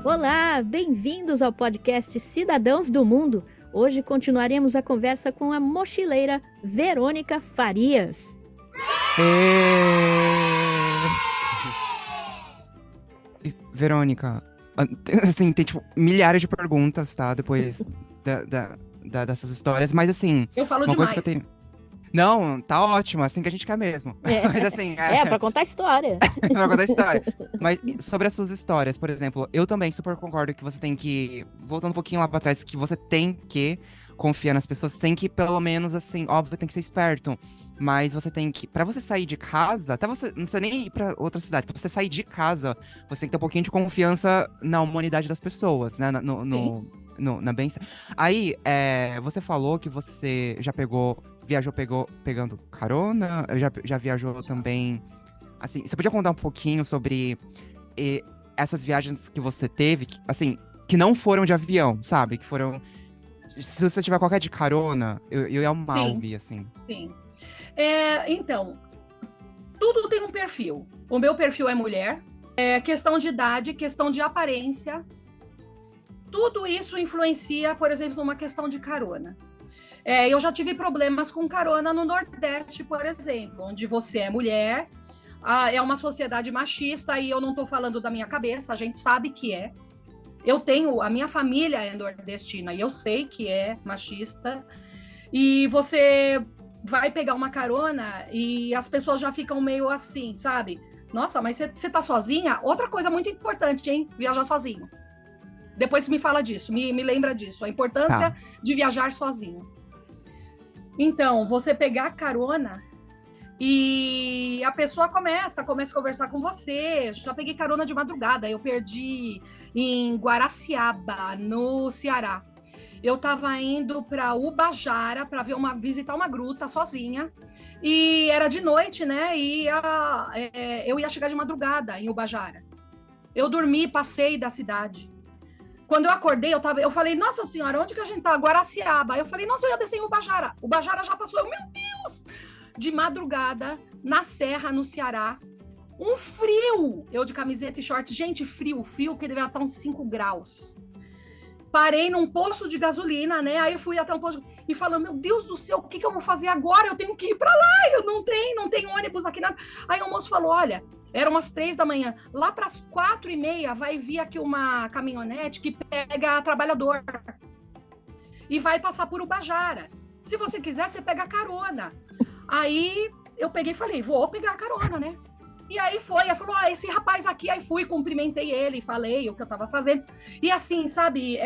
Olá, bem-vindos ao podcast Cidadãos do Mundo. Hoje continuaremos a conversa com a mochileira Verônica Farias. Verônica, assim, tem tipo milhares de perguntas, tá? Depois dessas histórias, mas assim, Eu falo uma coisa demais. que eu tenho. Não, tá ótimo, assim que a gente quer mesmo. Mas assim, Pra contar história. pra contar história. Mas sobre as suas histórias, por exemplo, eu também super concordo que você tem que, voltando um pouquinho lá pra trás, que você tem que confiar nas pessoas, tem que, pelo menos, assim, óbvio, tem que ser esperto. Mas você tem que, pra você sair de casa, até você, não precisa nem ir pra outra cidade, pra você sair de casa, você tem que ter um pouquinho de confiança na humanidade das pessoas, né? Na bem. Aí, você falou que você já pegando carona, já viajou também. Assim, você podia contar um pouquinho sobre essas viagens que você teve, assim, que não foram de avião, sabe? Que foram. Se você tiver qualquer de carona, eu ia amar Sim, ouvir, assim. sim. Então, tudo tem um perfil. O meu perfil é mulher, questão de idade, questão de aparência. Tudo isso influencia, por exemplo, numa questão de carona. Eu já tive problemas com carona no Nordeste, por exemplo, onde você é mulher, é uma sociedade machista, e eu não estou falando da minha cabeça, a gente sabe que é. A minha família é nordestina e eu sei que é machista. E você vai pegar uma carona e as pessoas já ficam meio assim, sabe? Nossa, mas você tá sozinha? Outra coisa muito importante, hein? Viajar sozinho. Depois me fala disso, me lembra disso, a importância Tá. de viajar sozinho. Então, você pegar carona e a pessoa começa a conversar com você. Já peguei carona de madrugada, eu perdi em Guaraciaba, no Ceará. Eu estava indo para Ubajara para visitar uma gruta sozinha. E era de noite, né? Eu ia chegar de madrugada em Ubajara. Eu dormi, passei da cidade. Quando eu acordei, eu falei, nossa senhora, onde que a gente tá? Guaraciaba. Eu falei, nossa, eu ia descer em Ubajara. Ubajara já passou. Meu Deus! De madrugada, na serra, no Ceará. Um frio! Eu de camiseta e shorts. Gente, frio que devia estar uns 5 graus. Parei num posto de gasolina, né? Aí eu fui até um posto e falando, meu Deus do céu, o que eu vou fazer agora? Eu tenho que ir para lá, eu não tem ônibus aqui, nada. Aí o moço falou, olha, eram umas 3 da manhã, lá para as 4:30 vai vir aqui uma caminhonete que pega trabalhador e vai passar por Ubajara. Se você quiser, você pega carona. Aí eu peguei e falei, vou pegar a carona, né? E aí ela falou, esse rapaz aqui, aí fui, cumprimentei ele, falei o que eu tava fazendo. E assim, sabe,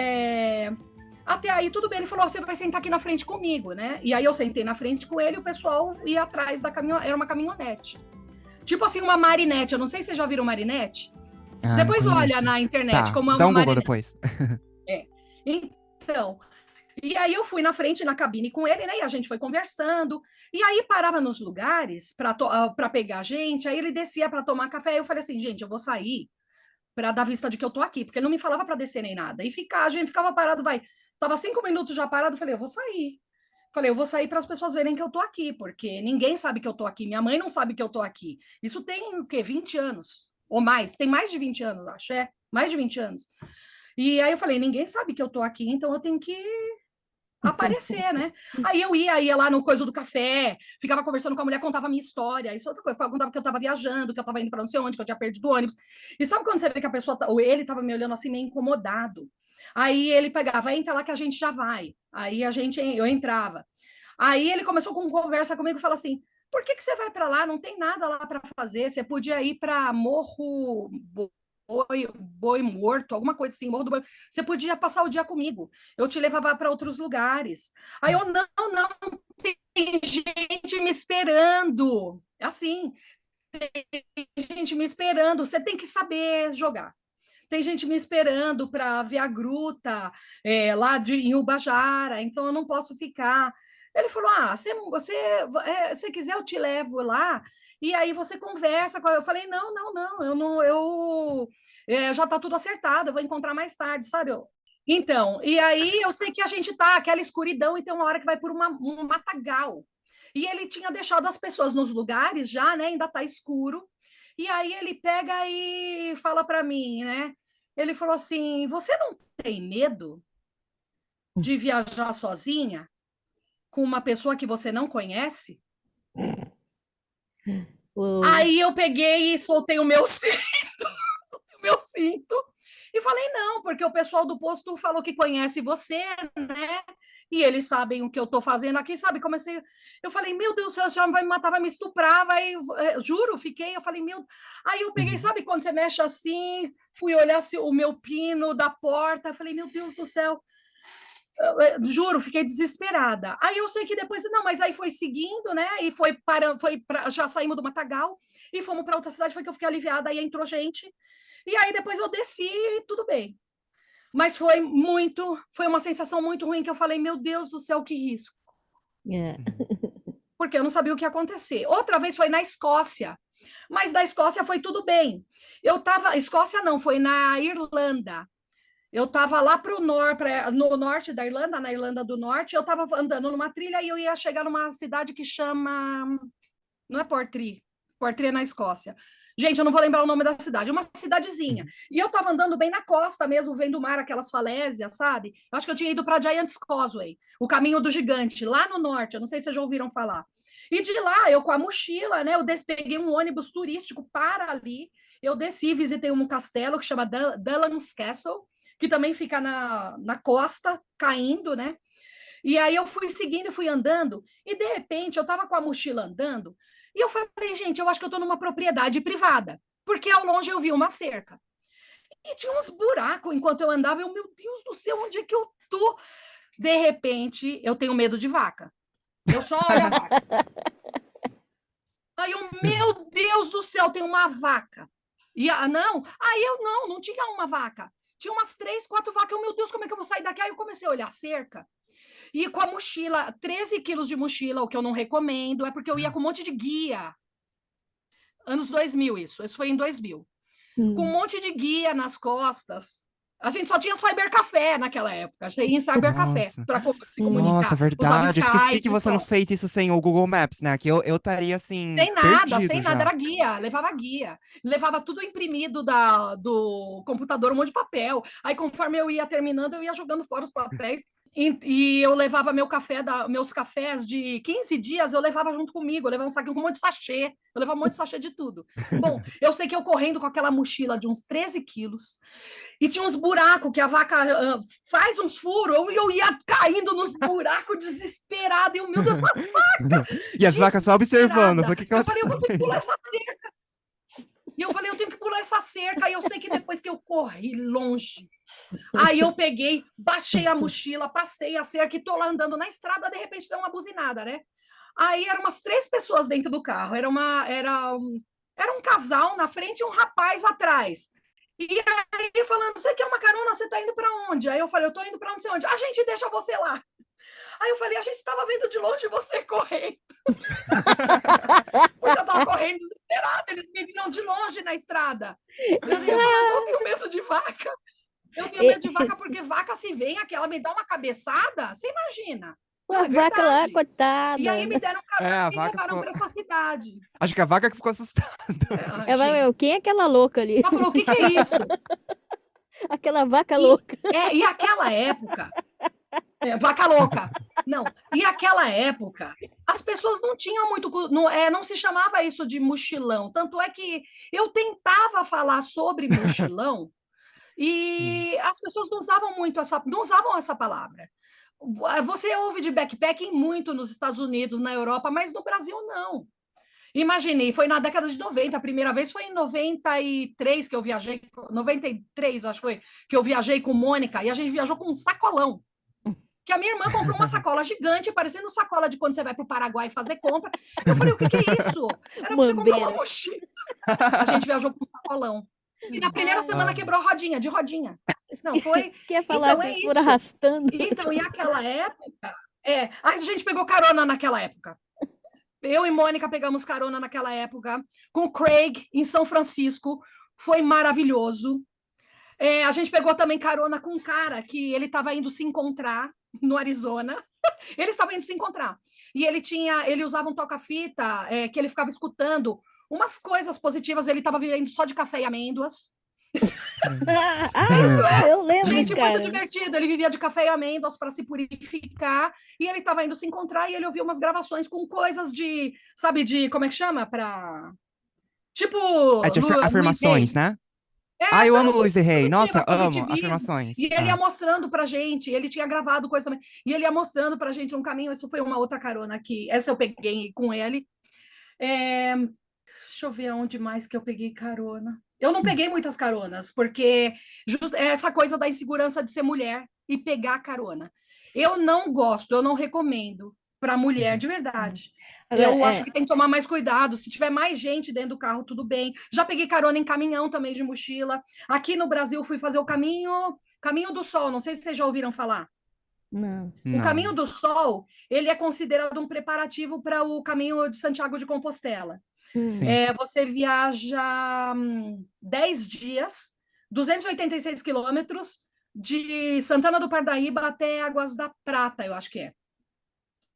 até aí tudo bem, ele falou, você vai sentar aqui na frente comigo, né? E aí eu sentei na frente com ele, e o pessoal ia atrás da caminhonete, era uma caminhonete. Tipo assim, uma marinete, eu não sei se vocês já viram marinete. Ah, não Depois olha conheço. na internet Tá, como é dá uma um Google marinete. depois. Então, e aí eu fui na frente, na cabine com ele, né? E a gente foi conversando. E aí parava nos lugares para pegar a gente. Aí ele descia para tomar café. Aí eu falei assim, gente, eu vou sair para dar vista de que eu tô aqui, porque ele não me falava para descer nem nada. E a gente ficava parado, tava 5 minutos já parado. Falei, eu vou sair. Falei, eu vou sair para as pessoas verem que eu tô aqui, porque ninguém sabe que eu tô aqui. Minha mãe não sabe que eu tô aqui. Isso tem o quê? 20 anos ou mais? Tem mais de 20 anos, acho. Mais de 20 anos. E aí eu falei, ninguém sabe que eu tô aqui, então eu tenho que aparecer, né? Aí eu ia lá no coisa do café, ficava conversando com a mulher, contava a minha história, isso é outra coisa, contava que eu tava viajando, que eu tava indo para não sei onde, que eu tinha perdido o ônibus. E sabe quando você vê que a pessoa, ou ele tava me olhando assim, meio incomodado. Aí ele pegava, entra lá que a gente já vai. Aí eu entrava. Aí ele começou com conversa comigo e falou assim: por que você vai para lá? Não tem nada lá para fazer. Você podia ir para Morro Boi Morto, alguma coisa assim, Morro do Boi. Você podia passar o dia comigo. Eu te levava para outros lugares. Aí eu, não, tem gente me esperando. Assim, tem gente me esperando. Você tem que saber jogar. Tem gente me esperando para ver a gruta em Ubajara, então eu não posso ficar. Ele falou: se quiser, eu te levo lá, e aí você conversa com ela. Eu falei: não, eu não, já está tudo acertado, eu vou encontrar mais tarde, sabe? Então, e aí eu sei que a gente tá, aquela escuridão, e tem uma hora que vai por um matagal. E ele tinha deixado as pessoas nos lugares já, né? Ainda tá escuro. E aí ele pega e fala para mim, né? Ele falou assim, você não tem medo de viajar sozinha com uma pessoa que você não conhece? O- Aí eu peguei e soltei o meu cinto, o meu cinto, e falei, não, porque o pessoal do posto falou que conhece você, né? E eles sabem o que eu tô fazendo aqui, sabe? Comecei, eu falei, meu Deus do céu, esse homem vai me matar, vai me estuprar, vai, juro, fiquei, eu falei, meu. Aí eu peguei, Uhum. sabe quando você mexe assim, fui olhar o meu pino da porta, eu falei, meu Deus do céu, juro, fiquei desesperada. Aí eu sei que depois, não, mas aí foi seguindo, né? E já saímos do Matagal e fomos para outra cidade, foi que eu fiquei aliviada, aí entrou gente. E aí depois eu desci e tudo bem. Mas foi uma sensação muito ruim que eu falei, meu Deus do céu, que risco. é. Porque eu não sabia o que ia acontecer. Outra vez foi na Escócia, mas da Escócia foi tudo bem. Escócia não, foi na Irlanda. Eu estava lá no norte da Irlanda, na Irlanda do Norte, eu estava andando numa trilha e eu ia chegar numa cidade que chama. Não é Portree. Portree é na Escócia. Gente, eu não vou lembrar o nome da cidade, é uma cidadezinha. Uhum. E eu estava andando bem na costa mesmo, vendo o mar, aquelas falésias, sabe? Eu acho que eu tinha ido para Giant's Causeway, o caminho do gigante, lá no norte. Eu não sei se vocês já ouviram falar. E de lá, eu com a mochila, né? Eu peguei um ônibus turístico para ali. Eu desci, visitei um castelo que chama Dallans Castle, que também fica na costa, caindo, né? E aí eu fui seguindo e fui andando, e de repente eu estava com a mochila andando, e eu falei, gente, eu acho que eu estou numa propriedade privada, porque ao longe eu vi uma cerca. E tinha uns buracos enquanto eu andava, meu Deus do céu, onde é que eu tô? De repente, eu tenho medo de vaca. Eu só olho a vaca. Aí eu, meu Deus do céu, tem uma vaca. Não, aí eu não tinha uma vaca. Tinha umas 3, 4 vacas. Eu, meu Deus, como é que eu vou sair daqui? Aí eu comecei a olhar a cerca. E com a mochila, 13 quilos de mochila, o que eu não recomendo, é porque eu ia com um monte de guia. Anos 2000, isso foi em 2000. Com um monte de guia nas costas. A gente só tinha cybercafé naquela época. A gente ia em cybercafé Nossa. para se Nossa, comunicar. Usava verdade. Eu esqueci que Skype você não só. fez isso sem o Google Maps, né? Que eu estaria assim, Sem perdido nada, já. era guia, levava guia, levava tudo imprimido do computador, um monte de papel. Aí, conforme eu ia terminando, eu ia jogando fora os papéis. E eu levava meus cafés de 15 dias, eu levava junto comigo, eu levava um saquinho com um monte de sachê, eu levava um monte de sachê de tudo. Bom, eu sei que eu correndo com aquela mochila de uns 13 quilos, e tinha uns buracos que a vaca faz uns furos, eu ia caindo nos buracos desesperada, e o meu Deus, essas vacas! E as vacas só observando. Desesperada. O que que Eu ela tá falei, eu vou ter que pular fazendo? essa cerca. E eu falei, eu tenho que pular essa cerca. E eu sei que depois que eu corri longe, aí eu peguei, baixei a mochila, passei a cerca e tô lá andando na estrada, de repente deu uma buzinada, né? Aí eram umas 3 pessoas dentro do carro. Era um casal na frente e um rapaz atrás. E aí falando, você quer uma carona? Você tá indo para onde? Aí eu falei, eu tô indo para não sei onde. A gente deixa você lá. Aí eu falei, a gente estava vendo de longe você correndo. Porque eu estava correndo desesperada. Eles me viram de longe na estrada. Eu falando, eu tenho medo de vaca. Eu tenho medo de vaca porque vaca se vem aqui, ela me dá uma cabeçada. Você imagina? Não, A é vaca lá, verdade. E coitada. aí me deram carona A e me vaca levaram ficou. para essa cidade. Acho que a vaca que ficou assustada. Ela, Gente. quem é aquela louca ali? Ela falou, o que que é isso? Aquela vaca louca. E aquela época, vaca louca. Não, e aquela época, as pessoas não tinham muito, não se chamava isso de mochilão. Tanto é que eu tentava falar sobre mochilão e as pessoas não usavam essa palavra. Você ouve de backpacking muito nos Estados Unidos, na Europa, mas no Brasil não. Imaginei, foi na década de 90, a primeira vez foi em 93 que eu viajei, 93 acho que foi, que eu viajei com Mônica, e a gente viajou com um sacolão. Que a minha irmã comprou uma sacola gigante, parecendo sacola de quando você vai para o Paraguai fazer compra. Eu falei, o que que é isso? Era para você comprar uma Mambeira. mochila. A gente viajou com um sacolão. E na primeira semana quebrou a rodinha, de rodinha. Não, foi. Isso que ia falar, Então é vocês foram isso. arrastando. Então, e aquela época, a gente pegou carona naquela época. Eu e Mônica pegamos carona naquela época com o Craig em São Francisco. Foi maravilhoso. A gente pegou também carona com um cara que ele estava indo se encontrar no Arizona. Ele estava indo se encontrar. E ele usava um toca-fita que ele ficava escutando umas coisas positivas. Ele estava vivendo só de café e amêndoas. Eu lembro, Gente, muito cara. divertido. Ele vivia de café e amêndoas para se purificar e ele estava indo se encontrar e ele ouviu umas gravações com coisas de, sabe, de como é que chama? Para tipo É de Luiz Rei. afirmações, né? Ah, É, eu amo coisa Luiz e Rey. positiva, Nossa, amo positivismo. afirmações. E ele ia Ah. mostrando pra gente, ele tinha gravado coisa também, e ele ia mostrando pra gente um caminho. Isso foi uma outra carona aqui. Essa eu peguei com ele. É, deixa eu ver aonde mais que eu peguei carona. Eu não peguei muitas caronas, porque essa coisa da insegurança de ser mulher e pegar carona. Eu não gosto, eu não recomendo para mulher Uhum. de verdade. Agora, Eu acho que tem que tomar mais cuidado. Se tiver mais gente dentro do carro, tudo bem. Já peguei carona em caminhão também de mochila. Aqui no Brasil fui fazer o Caminho do Sol. Não sei se vocês já ouviram falar. não. O Caminho Não. do Sol, ele é considerado um preparativo para o Caminho de Santiago de Compostela. Hum. Sim, sim. Você viaja 10 dias, 286 quilômetros, de Santana do Parnaíba até Águas da Prata, eu acho que é.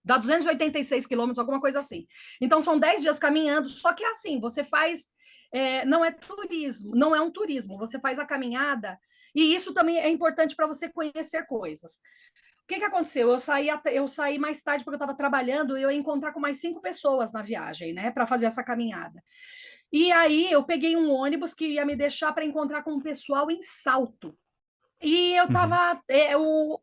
Dá 286 quilômetros, alguma coisa assim. Então, são 10 dias caminhando, só que é assim, você faz. Não é turismo, não é um turismo, você faz a caminhada, e isso também é importante para você conhecer coisas. O que que aconteceu? Eu saí mais tarde porque eu estava trabalhando e eu ia encontrar com mais 5 pessoas na viagem, né, para fazer essa caminhada. E aí eu peguei um ônibus que ia me deixar para encontrar com o pessoal em Salto. E eu Uhum. tava,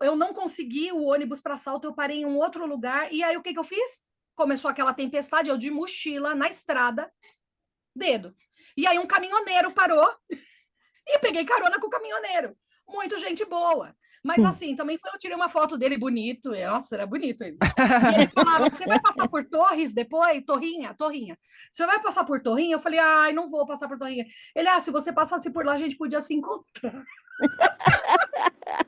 eu não consegui o ônibus para Salto, eu parei em um outro lugar. E aí o que que eu fiz? Começou aquela tempestade, eu de mochila na estrada, dedo. E aí um caminhoneiro parou e peguei carona com o caminhoneiro. Muito gente boa. Mas assim, também foi, eu tirei uma foto dele bonito. Nossa, era bonito ele. E ele falava: você vai passar por Torres depois? Torrinha, Torrinha. Você vai passar por Torrinha? Eu falei: ai, não vou passar por Torrinha. Ele: se você passasse por lá, a gente podia se encontrar.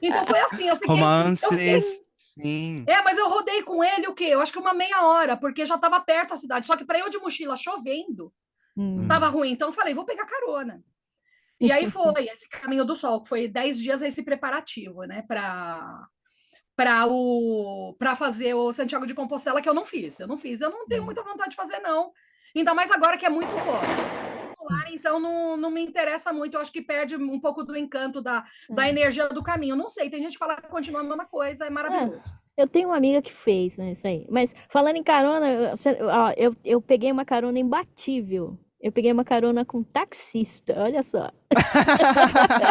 Então foi assim, eu fiquei. Romances. Sim. Mas eu rodei com ele o quê? Eu acho que uma meia hora, porque já estava perto a cidade. Só que para eu de mochila chovendo, tava Hum. ruim. Então eu falei: vou pegar carona. E aí foi esse Caminho do Sol, que foi 10 dias esse preparativo, né, para fazer o Santiago de Compostela, que eu não fiz. Eu não fiz, eu não tenho muita vontade de fazer, não. Ainda mais agora que é muito popular, então não me interessa muito. Eu acho que perde um pouco do encanto da energia do caminho. Não sei, tem gente que fala que continua a mesma coisa, é maravilhoso. Eu tenho uma amiga que fez, né, isso aí. Mas falando em carona, eu peguei uma carona imbatível. Eu peguei uma carona com taxista, olha só.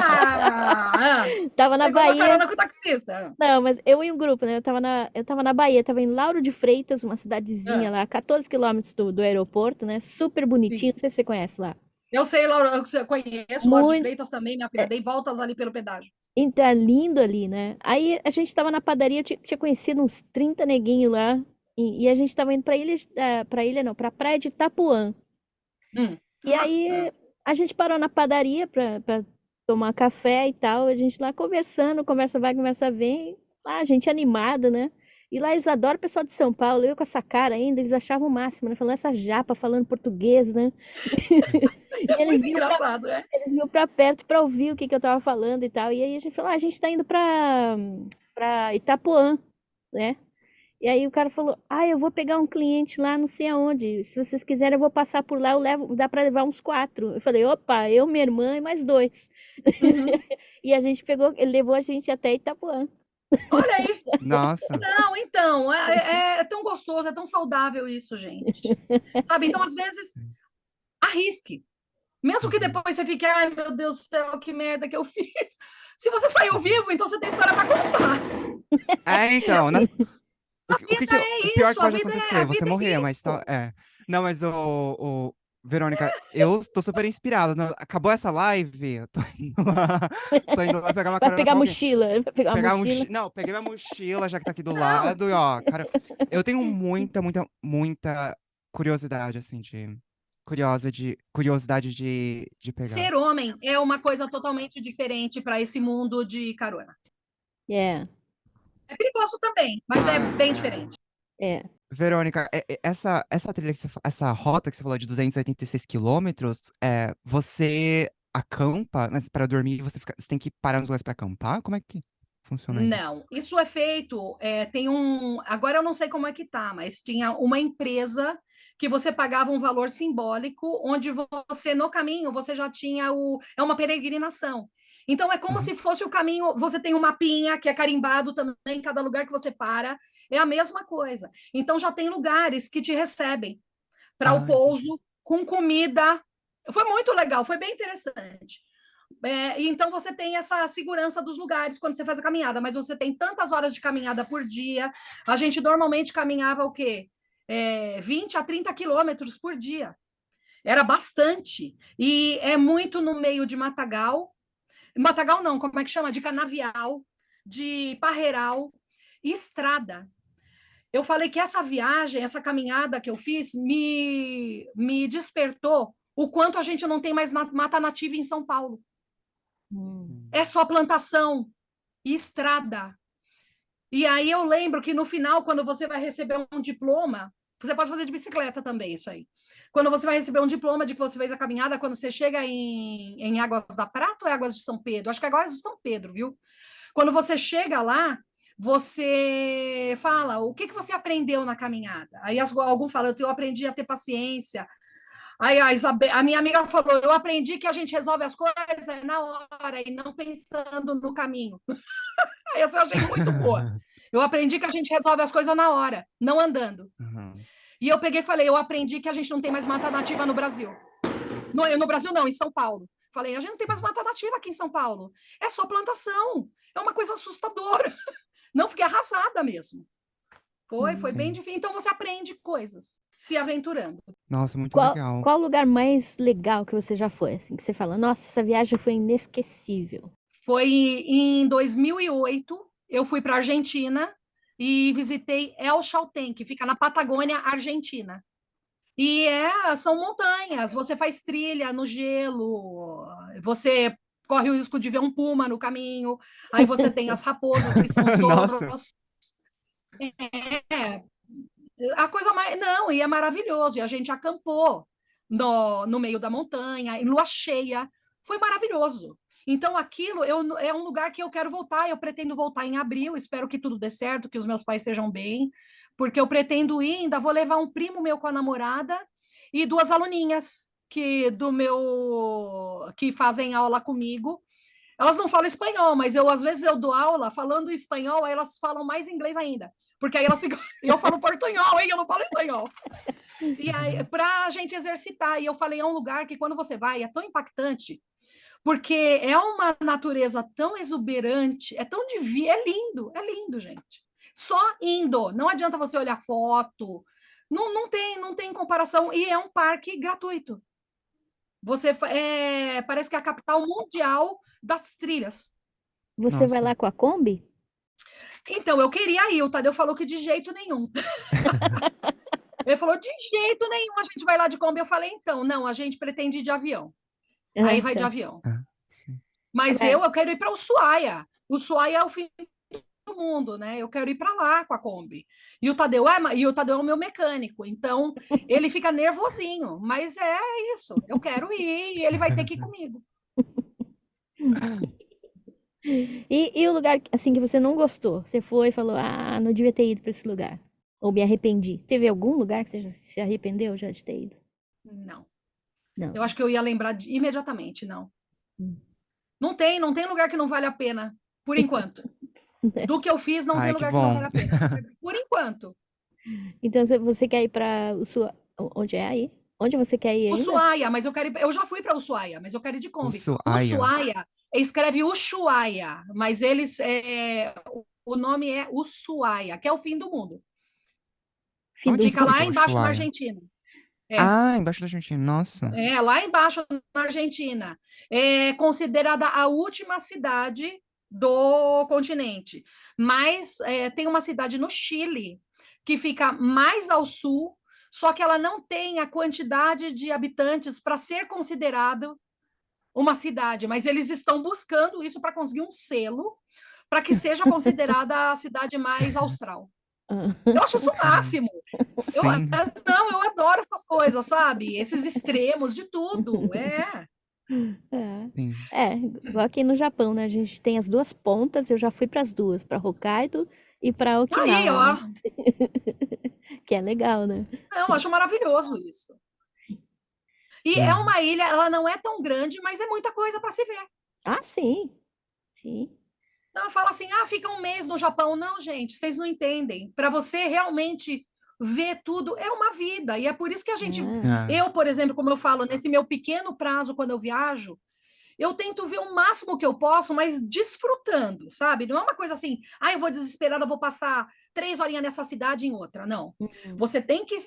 Ah, Tava na pegou uma Bahia. carona com o taxista. Não, mas eu e um grupo, né? Eu tava na Bahia, tava em Lauro de Freitas, uma cidadezinha lá, 14 quilômetros do aeroporto, né? Super bonitinho, Sim. não sei se você conhece lá. Eu sei, Laura, eu conheço Lauro de Muito, Freitas também, minha filha. Dei voltas ali pelo pedágio. então, é lindo ali, né? Aí a gente tava na padaria, tinha conhecido uns 30 neguinhos lá, e a gente tava indo pra ilha não, pra praia de Itapuã. E Nossa. aí a gente parou na padaria pra tomar café e tal, a gente lá conversando, conversa vai, conversa vem, a gente animada, né? E lá eles adoram o pessoal de São Paulo, eu com essa cara ainda, eles achavam o máximo, né? Falando essa japa, falando português, né? E É muito engraçado, é. eles vinham pra perto pra ouvir o que que eu tava falando e tal. E aí a gente falou: a gente tá indo pra Itapuã, né? E aí o cara falou: eu vou pegar um cliente lá, não sei aonde. Se vocês quiserem, eu vou passar por lá, eu levo, dá pra levar uns 4. Eu falei: opa, eu, minha irmã e mais 2. Uhum. E a gente pegou, ele levou a gente até Itapuã. Olha aí. Nossa. Não, então, é tão gostoso, é tão saudável isso, gente. Sabe? Então, às vezes, arrisque. Mesmo que Uhum. depois você fique, ai, meu Deus do céu, que merda que eu fiz. Se você saiu vivo, então você tem história para contar. E Então, assim, a vida o é pior que isso, pode acontecer, a você vida é morrer, mas risco. Não, mas Verônica, eu tô super inspirado. Acabou essa live, eu tô indo lá, tô indo lá pegar uma Vai carona pegar com a alguém. mochila, vai pegar a Pegar a mochila. mochila. Não, peguei minha mochila, já que tá aqui do Não, lado, e ó, cara, eu tenho muita, muita, muita curiosidade, assim, curiosidade de pegar. ser homem é uma coisa totalmente diferente para esse mundo de carona. É, É perigoso também, mas é bem diferente. é. Verônica, essa trilha essa rota que você falou de 286 quilômetros, você acampa, mas para dormir você tem que parar nos lugares para acampar? Como é que funciona isso? Não, isso é feito, tem agora eu não sei como é que tá, mas tinha uma empresa que você pagava um valor simbólico, onde você, no caminho, você já tinha é uma peregrinação. Então, é como Uhum. se fosse o caminho, você tem um mapinha que é carimbado também, em cada lugar que você para, é a mesma coisa. Então, já tem lugares que te recebem para o Ah, entendi. pouso, com comida. Foi muito legal, foi bem interessante. E então você tem essa segurança dos lugares quando você faz a caminhada, mas você tem tantas horas de caminhada por dia. A gente normalmente caminhava o quê? 20 a 30 quilômetros por dia. Era bastante. E é muito no meio de matagal. Matagal não, como é que chama? De canavial, de parreiral e estrada. Eu falei que essa viagem, essa caminhada que eu fiz, me despertou o quanto a gente não tem mais mata nativa em São Paulo. Hum. É só plantação e estrada. E aí eu lembro que no final, quando você vai receber um diploma, você pode fazer de bicicleta também, isso aí. Quando você vai receber um diploma de que você fez a caminhada, quando você chega em Águas da Prata ou é Águas de São Pedro? Acho que é Águas de São Pedro, viu? Quando você chega lá, você fala o que você aprendeu na caminhada. Aí algum fala, eu aprendi a ter paciência. Aí a minha amiga falou, eu aprendi que a gente resolve as coisas na hora e não pensando no caminho. Essa eu achei muito boa. Eu aprendi que a gente resolve as coisas na hora, não andando. Uhum. E eu peguei e falei, eu aprendi que a gente não tem mais mata nativa no Brasil. No Brasil não, em São Paulo. Falei, a gente não tem mais mata nativa aqui em São Paulo. É só plantação. É uma coisa assustadora. Não, fiquei arrasada mesmo. Foi bem Sim. difícil. Então você aprende coisas, se aventurando. Nossa, muito Qual, legal. qual o lugar mais legal que você já foi, assim, que você fala, nossa, essa viagem foi inesquecível? Foi em 2008, eu fui para a Argentina e visitei El Chaltén, que fica na Patagônia, Argentina. E são montanhas, você faz trilha no gelo, você corre o risco de ver um puma no caminho, aí você tem as raposas, que são Nossa. zorros. É, a coisa mais. Não, e é maravilhoso. E a gente acampou no meio da montanha, em lua cheia. Foi maravilhoso. Então, aquilo é um lugar que eu quero voltar. Eu pretendo voltar em abril. Espero que tudo dê certo, que os meus pais estejam bem, porque eu pretendo ir. Ainda vou levar um primo meu com a namorada e duas aluninhas que fazem aula comigo. Elas não falam espanhol, mas às vezes eu dou aula falando espanhol, aí elas falam mais inglês ainda. Porque aí elas ficam. Eu falo portunhol, hein? Eu não falo espanhol. E aí, para a gente exercitar. E eu falei, é um lugar que quando você vai é tão impactante, porque é uma natureza tão exuberante, é tão divino, é lindo, gente. Só indo, não adianta você olhar foto, não tem comparação. E é um parque gratuito. Parece que é a capital mundial das trilhas. Você vai Nossa. lá com a Kombi? Então, eu queria ir, o Tadeu falou que de jeito nenhum. Ele falou, de jeito nenhum a gente vai lá de Kombi. Eu falei, então, não, a gente pretende ir de avião. Aí Ah, vai de tá. avião. Ah, sim. Mas É. eu quero ir para Ushuaia. Ushuaia é o fim do mundo, né? Eu quero ir para lá com a Kombi. E o Tadeu é o meu mecânico, então ele fica nervosinho, mas é isso. Eu quero ir e ele vai ter que ir comigo. E o lugar, assim, que você não gostou? Você foi e falou, ah, não devia ter ido para esse lugar. Ou me arrependi. Teve algum lugar que você já se arrependeu já de ter ido? Não. Não. Eu acho que eu ia lembrar imediatamente, não. Hum. Não tem lugar que não vale a pena, por enquanto. Do que eu fiz, não tem Ai, que lugar que não bom. vale a pena. Por enquanto. Então você quer ir para o sua. Onde é aí? Onde você quer ir ainda? Ushuaia, mas eu já fui para Ushuaia, mas eu quero ir de Kombi. Ushuaia. Ushuaia, escreve Ushuaia, mas o nome é Ushuaia, que é o fim do mundo. Fim do Onde que Fica lá fica embaixo na Ushuaia? Argentina. É, Ah, embaixo da Argentina. Nossa. lá embaixo na Argentina. É considerada a última cidade do continente. Mas tem uma cidade no Chile que fica mais ao sul, só que ela não tem a quantidade de habitantes para ser considerado uma cidade, mas eles estão buscando isso para conseguir um selo para que seja considerada a cidade mais austral. Ah. Eu acho isso o máximo. Sim. Não, eu adoro essas coisas, sabe? Esses extremos de tudo. Sim. Igual aqui no Japão, né? A gente tem as duas pontas, eu já fui para as duas, para Hokkaido e para Aí, Okinawa, né? ó, Que é legal, né? não, acho maravilhoso isso. E é Uhum. uma ilha, ela não é tão grande, mas é muita coisa para se ver. Ah, sim, sim. Então, fala assim, fica um mês no Japão. Não, gente, vocês não entendem. Para você realmente ver tudo, é uma vida. E é por isso que a gente, É. Ah, eu, por exemplo, como eu falo, nesse meu pequeno prazo, quando eu viajo, eu tento ver o máximo que eu posso, mas desfrutando, sabe? Não é uma coisa assim, eu vou desesperada, eu vou passar 3 horinhas nessa cidade e em outra. Não. Uhum. Você tem que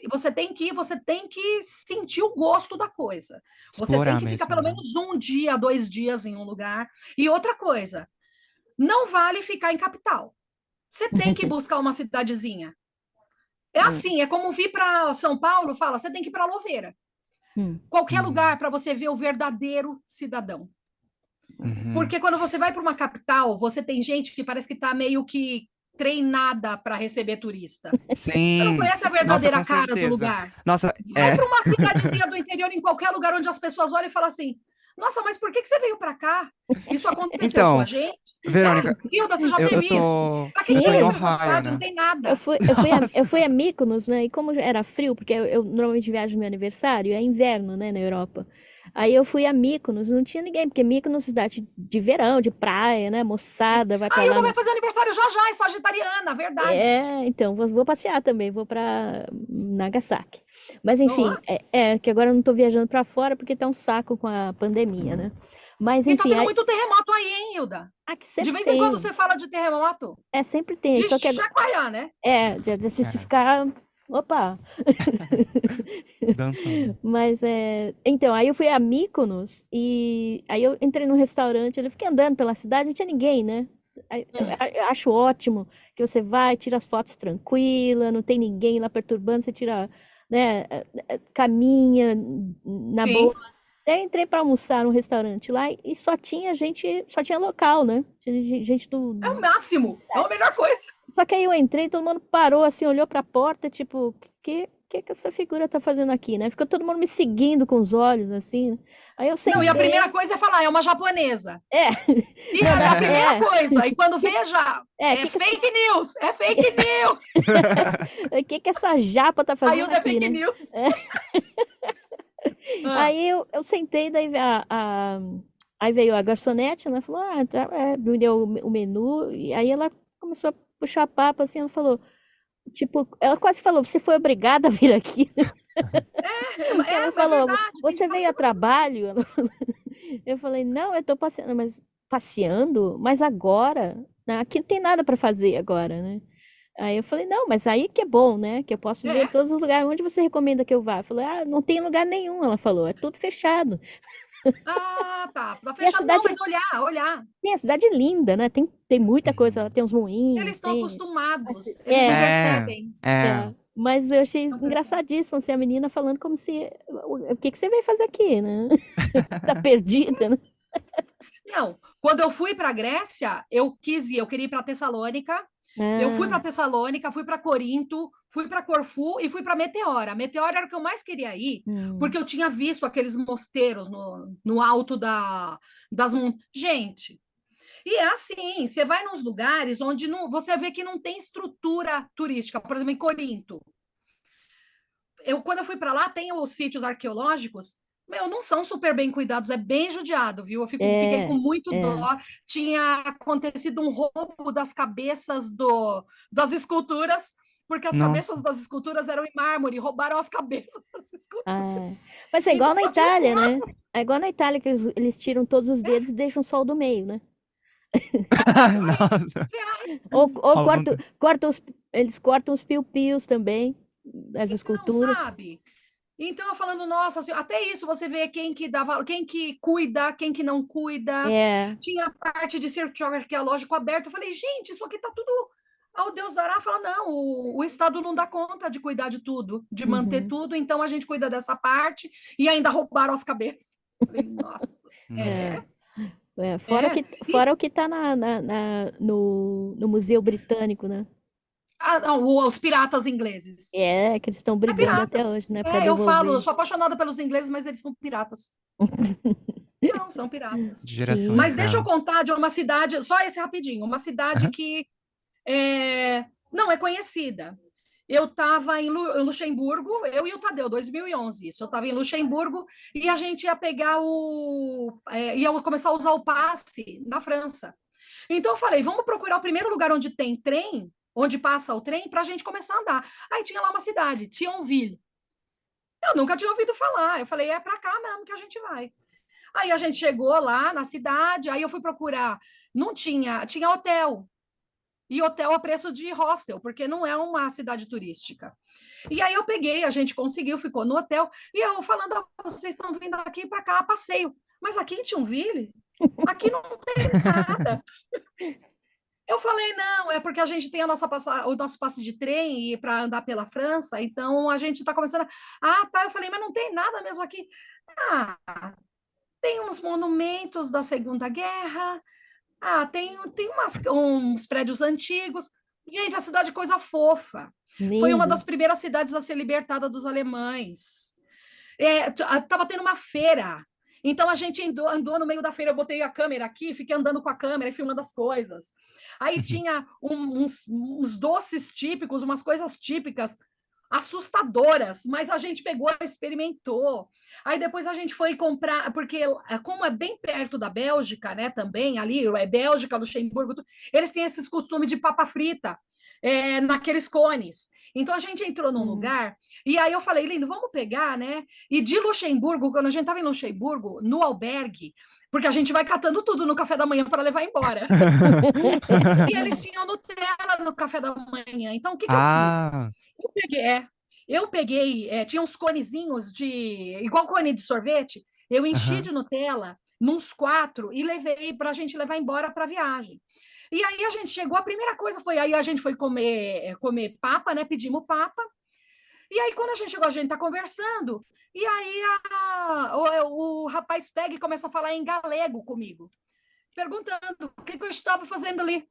sentir o gosto da coisa. Você tem explorar que ficar mesmo, pelo né? menos um dia, 2 dias em um lugar. E outra coisa, não vale ficar em capital. Você tem que buscar uma cidadezinha. É Hum, assim, é como vir para São Paulo, fala, você tem que ir para Louveira. hum, Qualquer Uhum. lugar para você ver o verdadeiro cidadão. Uhum. Porque quando você vai para uma capital, você tem gente que parece que está meio que treinada para receber turista. Você não Sim, conhece a nossa, verdadeira com cara do certeza. lugar. Nossa, Vai para uma cidadezinha do interior, em qualquer lugar onde as pessoas olham e falam assim: Nossa, mas por que você veio para cá? Isso aconteceu com a Então, gente? Verônica, Hilda, você já eu, eu teve isso? tô, Para que eu você tô em veio sim, para essa Ohio, cidade? Não né? tem eu nada. fui, eu fui a, eu fui Nossa. a Mykonos, né? E como era frio, porque eu normalmente viajo no meu aniversário, é inverno, né, na Europa. Aí eu fui a Mykonos, não tinha ninguém, porque Mykonos é cidade de verão, de praia, né? Moçada vai pra A lá. Hilda vai fazer aniversário já já, é sagitariana, verdade. Então, vou passear também, vou pra Nagasaki. Mas Ó. enfim, que agora eu não tô viajando pra fora porque tá um saco com a pandemia, né? Mas E tá enfim, tendo muito terremoto aí, hein, Hilda? aqui De sempre vez em quando tem. você fala de terremoto, Sempre tem. de Só que agora, chacoalhar, né? se É, ficar. Opa! dançando. Mas então, aí eu fui a Mykonos e aí eu entrei num restaurante, eu fiquei andando pela cidade, não tinha ninguém, né? Hum, Eu acho ótimo que você vai, tira as fotos tranquila, não tem ninguém lá perturbando, você tira, né, caminha na boa. sim, Aí eu entrei para almoçar num restaurante lá e só tinha local, né? Tinha gente é o máximo, é a melhor coisa. só que aí eu entrei, todo mundo parou assim, olhou pra porta, tipo, que essa figura tá fazendo aqui, né? Ficou todo mundo me seguindo com os olhos, assim, né? Aí eu Não, e a primeira sentei, coisa é falar, é uma japonesa. é, E não, é a primeira coisa. E quando que, veja, é que essa, fake news, é fake news. que essa japa tá Aí o fazendo da aqui, fake né? news. Ah, Aí eu sentei, daí aí veio a garçonete, né? Falou, tá, me deu o menu, e aí ela começou a puxar papo, assim, ela falou, tipo, ela quase falou, você foi obrigada a vir aqui? Que ela é falou, verdade, tem que você falar veio a assim mesmo. trabalho? Eu falei, não, eu tô passeando, mas passeando? Mas agora? Né, aqui não tem nada para fazer agora, né? Aí eu falei, não, mas aí que é bom, né? Que eu posso ver É. todos os lugares. Onde você recomenda que eu vá? Eu falei, não tem lugar nenhum. Ela falou, é tudo fechado. Tá E a fechado. Não, cidade, mas olhar. tem a cidade é linda, né? Tem muita coisa, ela Uhum. tem uns Eles moinhos, estão tem. acostumados, Assim, eles não É, percebem. é. Mas eu achei Não percebem. engraçadíssimo, assim, a menina falando como se. O que que você veio fazer aqui, né? Tá perdida, né? Não, quando eu fui para a Grécia, eu queria ir para Tessalônica. Eu fui para Ah, Tessalônica, fui para Corinto, fui para Corfu e fui para Meteora. Meteora era o que eu mais queria ir, hum, porque eu tinha visto aqueles mosteiros no alto das montanhas. Gente, e é assim, você vai nos lugares onde não, você vê que não tem estrutura turística. Por exemplo, em Corinto. Quando eu fui para lá, tem os sítios arqueológicos. Meu, não são super bem cuidados, é bem judiado, viu? Fiquei com é, muito dó. é. Tinha acontecido um roubo das cabeças das esculturas, porque as cabeças Nossa. das esculturas eram em mármore, roubaram as cabeças das esculturas. Ah, mas é igual Então na só tinha Itália, uma. né? É igual na Itália que eles tiram todos os dedos e deixam só o do meio, né? Nossa. Ou Roubam eles cortam os piu-pius também, as Não esculturas. sabe? Então, eu falando, nossa, assim, até isso você vê quem que dava, quem que cuida, quem que não cuida. É, Tinha parte de sítio arqueológico aberto. Eu falei, gente, isso aqui tá tudo ao Deus dará. Fala, não, o Estado não dá conta de cuidar de tudo, de manter uhum, tudo, então a gente cuida dessa parte e ainda roubaram as cabeças. Eu falei, nossa, é, é, é. E fora o que tá no Museu Britânico, né? não, os piratas ingleses. Que eles estão É brigando até piratas. hoje, né, para Eu falo, eu devolver. sou apaixonada pelos ingleses, mas eles são piratas. Não, são piratas. De Sim. gerações, Mas deixa eu é. contar de uma cidade, só esse rapidinho, uma cidade Aham. que não é conhecida. Eu estava em Luxemburgo, eu e o Tadeu, 2011, isso. Eu estava em Luxemburgo e a gente ia pegar ia começar a usar o passe na França. Então eu falei, vamos procurar o primeiro lugar onde tem trem, onde passa o trem, para a gente começar a andar. Aí tinha lá uma cidade, Thionville. Eu nunca tinha ouvido falar. Eu falei, é para cá mesmo que a gente vai. Aí a gente chegou lá na cidade, aí eu fui procurar. Não tinha, tinha hotel. E hotel a preço de hostel, porque não é uma cidade turística. E aí eu peguei, a gente conseguiu, ficou no hotel, e eu falando, vocês estão vindo aqui para cá a passeio. Mas aqui em Thionville, aqui não tem nada. Eu falei, não, é porque a gente tem o nosso passe de trem para andar pela França, então a gente está começando. Ah, tá. Eu falei, mas não tem nada mesmo aqui. Ah, tem uns monumentos da Segunda Guerra. Ah, tem uns prédios antigos. Gente, a cidade é coisa fofa. Foi uma Lindo. das primeiras cidades a ser libertada dos alemães. Tava tendo uma feira. Então a gente andou no meio da feira, eu botei a câmera aqui, fiquei andando com a câmera e filmando as coisas. Aí tinha uns doces típicos, umas coisas típicas assustadoras, mas a gente pegou, experimentou. Aí depois a gente foi comprar, porque como é bem perto da Bélgica, né, também ali, é Bélgica, Luxemburgo, eles têm esses costumes de papa frita naqueles cones. Então a gente entrou num Hum. lugar e aí eu falei, lindo, vamos pegar, né? E de Luxemburgo, quando a gente estava em Luxemburgo, no albergue, porque a gente vai catando tudo no café da manhã para levar embora. E eles tinham Nutella no café da manhã. Então, o que que eu fiz? Ah, Eu peguei, tinha uns conezinhos igual cone de sorvete, eu enchi aham. de Nutella nos 4 e levei para a gente levar embora para a viagem. E aí a gente chegou, a primeira coisa foi, aí a gente foi comer papa, né? Pedimos papa. E aí quando a gente chegou, a gente tá conversando, e aí o rapaz pega e começa a falar em galego comigo, perguntando o que eu estava fazendo ali.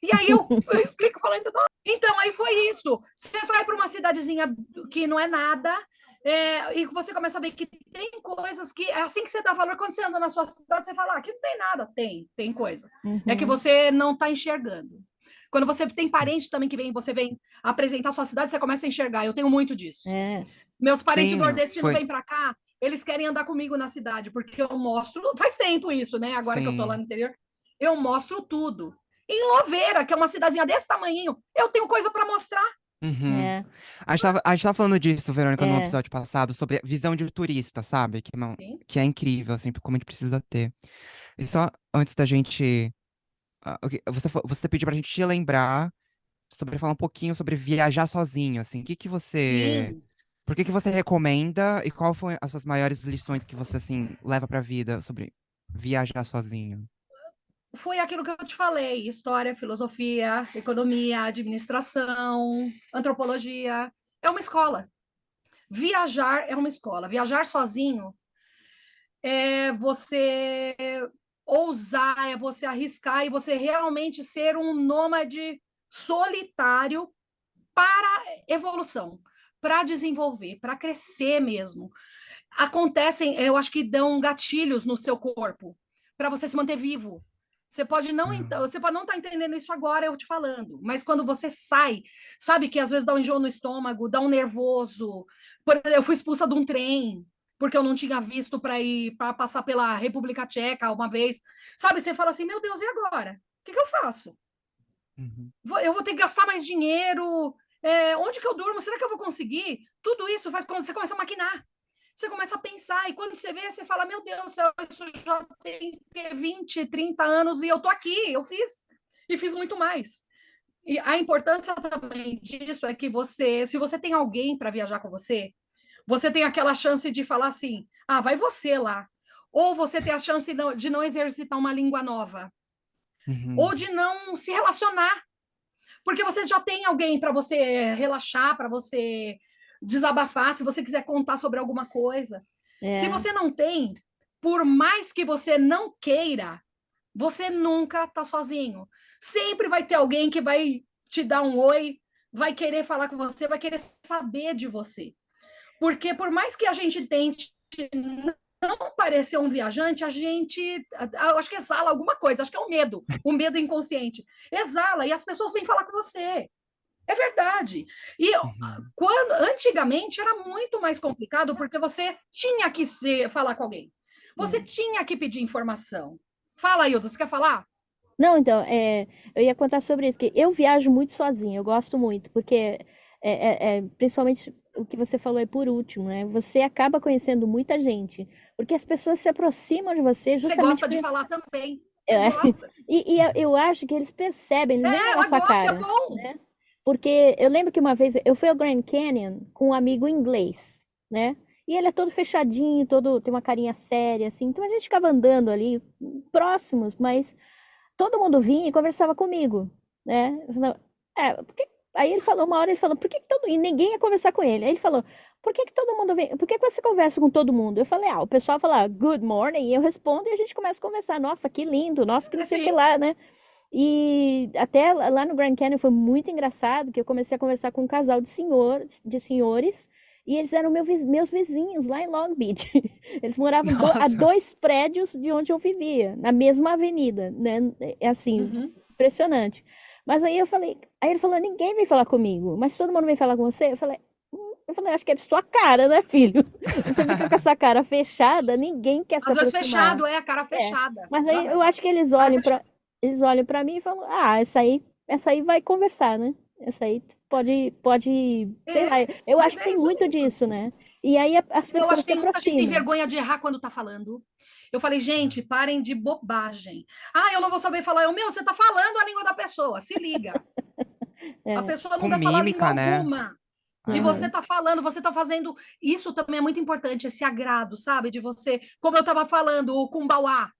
E aí eu explico falando. Então, aí foi isso. Você vai para uma cidadezinha que não é nada, e você começa a ver que tem coisas que, assim que você dá valor, quando você anda na sua cidade, você fala, aqui não tem nada. Tem coisa. É que Uhum. você não está enxergando. Quando você tem parente também que você vem apresentar sua cidade, você começa a enxergar. Eu tenho muito disso. É. Meus parentes Sim, nordestinos foi. vêm para cá, eles querem andar comigo na cidade, porque eu mostro. Faz tempo isso, né? Agora que eu tô lá Sim. no interior, eu mostro tudo. Em Louveira, que é uma cidadezinha desse tamanhinho, eu tenho coisa para mostrar. Uhum. É. A gente tava falando disso, Verônica, no É. episódio passado, sobre a visão de turista, sabe? Sim. Que é incrível, assim, como a gente precisa ter. E só antes da gente. Você pediu pra gente te lembrar sobre falar um pouquinho sobre viajar sozinho, assim. Sim. Por que que você recomenda e qual foi as suas maiores lições que você, assim, leva pra vida sobre viajar sozinho? Foi aquilo que eu te falei: história, filosofia, economia, administração, antropologia. É uma escola. Viajar é uma escola. Viajar sozinho é você ousar, é você arriscar e você realmente ser um nômade solitário para evolução, para desenvolver, para crescer mesmo. Acontecem, eu acho que dão gatilhos no seu corpo para você se manter vivo. Você pode não estar entendendo isso agora, eu te falando, mas quando você sai, sabe que às vezes dá um enjoo no estômago, dá um nervoso. Eu fui expulsa de um trem porque eu não tinha visto para ir para passar pela República Tcheca uma vez. Sabe, você fala assim, meu Deus, e agora? O que eu faço? Uhum. Eu vou ter que gastar mais dinheiro. Onde que eu durmo? Será que eu vou conseguir? Tudo isso faz quando você começa a maquinar. Você começa a pensar, e quando você vê, você fala, meu Deus do céu, isso já tem 20, 30 anos, e eu tô aqui, eu fiz, e fiz muito mais. E a importância também disso é que se você tem alguém para viajar com você, você tem aquela chance de falar assim, vai você lá. Ou você tem a chance de não exercitar uma língua nova. Uhum. Ou de não se relacionar. Porque você já tem alguém para você relaxar, para você desabafar, se você quiser contar sobre alguma coisa. Se É. você não tem, por mais que você não queira, você nunca está sozinho. Sempre vai ter alguém que vai te dar um oi, vai querer falar com você, vai querer saber de você. Porque por mais que a gente tente não parecer um viajante, a gente, eu acho que exala alguma coisa, acho que é o medo inconsciente. Exala, e as pessoas vêm falar com você. É verdade. E Uhum. antigamente era muito mais complicado, porque você tinha que falar com alguém. Você tinha que pedir informação. Fala, Hilda, você quer falar? Não, então, eu ia contar sobre isso, que eu viajo muito sozinha, eu gosto muito, porque principalmente o que você falou é por último, né? Você acaba conhecendo muita gente, porque as pessoas se aproximam de você Você justamente gosta de porque, falar também. Você é, gosta. eu acho que eles percebem, eles veem na Ela nossa gosta, é cara, bom. né? Porque eu lembro que uma vez eu fui ao Grand Canyon com um amigo inglês, né? E ele é todo fechadinho, todo tem uma carinha séria, assim. Então a gente ficava andando ali, próximos, mas todo mundo vinha e conversava comigo, né? Eu falava, Aí ele falou, uma hora ele falou, por que que todo... E ninguém ia conversar com ele. Aí ele falou, por que que todo mundo vem... Por que que você conversa com todo mundo? Eu falei, o pessoal fala good morning, e eu respondo e a gente começa a conversar. Nossa, que lindo, nossa, que não sei o que Assim, lá, né? E até lá no Grand Canyon foi muito engraçado, que eu comecei a conversar com um casal de senhores, e eles eram meus vizinhos lá em Long Beach. Eles moravam a Nossa. 2 prédios de onde eu vivia, na mesma avenida, né? É assim, uhum. impressionante. Mas aí ele falou, ninguém vem falar comigo, mas todo mundo vem falar com você? Eu falei, acho que é sua cara, né, filho? Você fica com essa cara fechada, ninguém quer se Às vezes aproximar. fechado, é a cara É. fechada. Mas aí eu Aham. acho que Cara fechada. eles olham para mim e falam: essa aí vai conversar, né? Essa aí pode, sei lá. É, Eu mas acho que é tem isso muito mesmo. disso, né? E aí as Eu acho pessoas que se tem muita gente que tem aproximam. vergonha de errar quando tá falando. Eu falei, gente, parem de bobagem. Ah, eu não vou saber falar. Você tá falando a língua da pessoa. Se liga. A É, pessoa não Com vai falar língua mímica, né? alguma. E você aham. Ah, tá falando, você tá fazendo. Isso também é muito importante, esse agrado, sabe? De você, como eu tava falando, o kumbauá.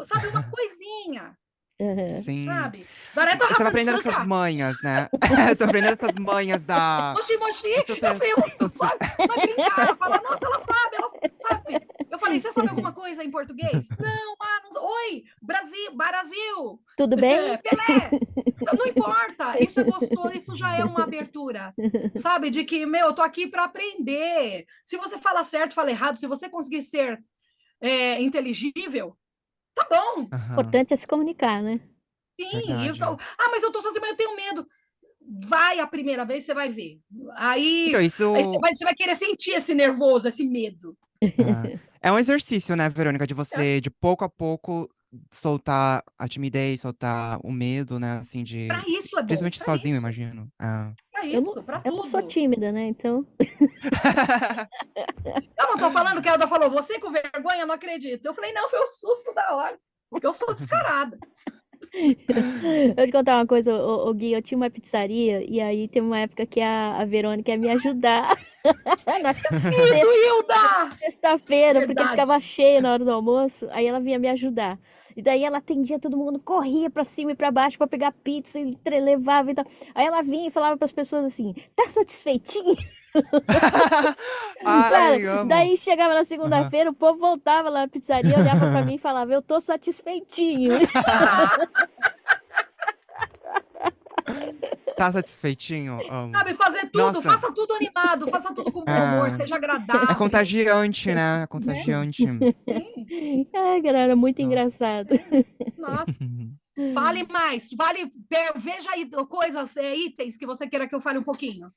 Sabe, uma coisinha, Aham. sim. sabe? Dareta Você vai aprendendo essas Hamansuka, manhas, né? Você vai aprendendo essas manhas Moshi Moshi, da eu sei essas coisas, sociedade. sabe? Vai brincar, ela fala, nossa, ela sabe. Eu falei, você sabe alguma coisa em português? Não, não. Oi, Brasil, Brasil, Tudo bem? Pelé. Não importa, isso é gostoso, isso já é uma abertura, sabe? De que, eu tô aqui para aprender. Se você fala certo, fala errado, se você conseguir ser inteligível, tá bom. O Aham, importante é se comunicar, né? Sim, verdade. mas eu tô sozinha, mas eu tenho medo. Vai a primeira vez, você vai ver. Então, Aí isso você vai querer sentir esse nervoso, esse medo. é um exercício, né, Verônica, de É, você, de pouco a pouco, soltar a timidez, soltar o medo, né, assim, para de... isso é bom, Principalmente sozinho, imagino. Ah. para Eu não, isso, para eu não sou tudo. tímida, né? Então, Eu não tô falando que a Elda falou, você com vergonha, eu não acredito. Eu falei, não, foi um susto da hora, porque eu sou descarada. eu vou te contar uma coisa, ô Gui, eu tinha uma pizzaria e aí teve uma época que a Verônica ia me ajudar na Esquecido, Hilda! sexta-feira, porque ficava Verdade. cheio na hora do almoço, aí ela vinha me ajudar. E daí ela atendia todo mundo, corria pra cima e pra baixo pra pegar pizza e levava e tal. Aí ela vinha e falava pras pessoas assim: tá satisfeitinho? Cara, Ai, amo. daí chegava na Aham. segunda-feira, o povo voltava lá na pizzaria, olhava pra mim e falava: eu tô satisfeitinho. Tá satisfeitinho? Amo. Sabe, fazer tudo, Nossa, faça tudo animado, faça tudo com bom humor, ah, seja é agradável, contagiante, né? É né? contagiante. Sim. Ai, cara, era muito Nossa. engraçado. Nossa. Fale mais, veja aí coisas, itens que você queira que eu fale um pouquinho.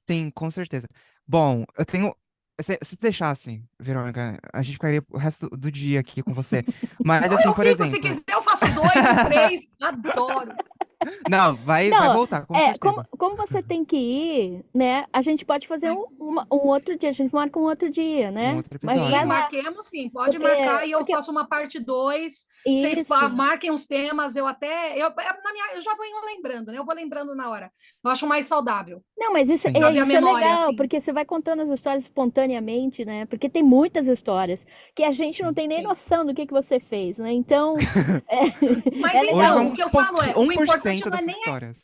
Sim, com certeza. Bom, eu tenho. Se deixasse, Verônica, a gente ficaria o resto do dia aqui com você. Mas, assim, Eu por fico, se exemplo. quiser, eu faço 2 e 3, adoro. Não, vai Não, voltar, com como, certeza. como você tem que ir, né? A gente pode fazer um outro dia, a gente marca um outro dia, Um né? outro Mas Sim, vai episódio. lá, marquemos sim, pode porque, marcar e eu porque faço uma parte 2. Vocês isso. marquem os temas, eu já vou lembrando, né? Eu vou lembrando na hora. Eu acho mais saudável, Não, mas isso Sim. para é, ver a isso é memória, legal, assim. porque você vai contando as histórias espontaneamente, né? Porque tem muitas histórias que a gente não tem nem Sim. noção do que você fez, né? Então, é, Mas é Hoje vai então, o legal. que eu falo pouquinho, é, um o por importante cento não é dessas nem histórias.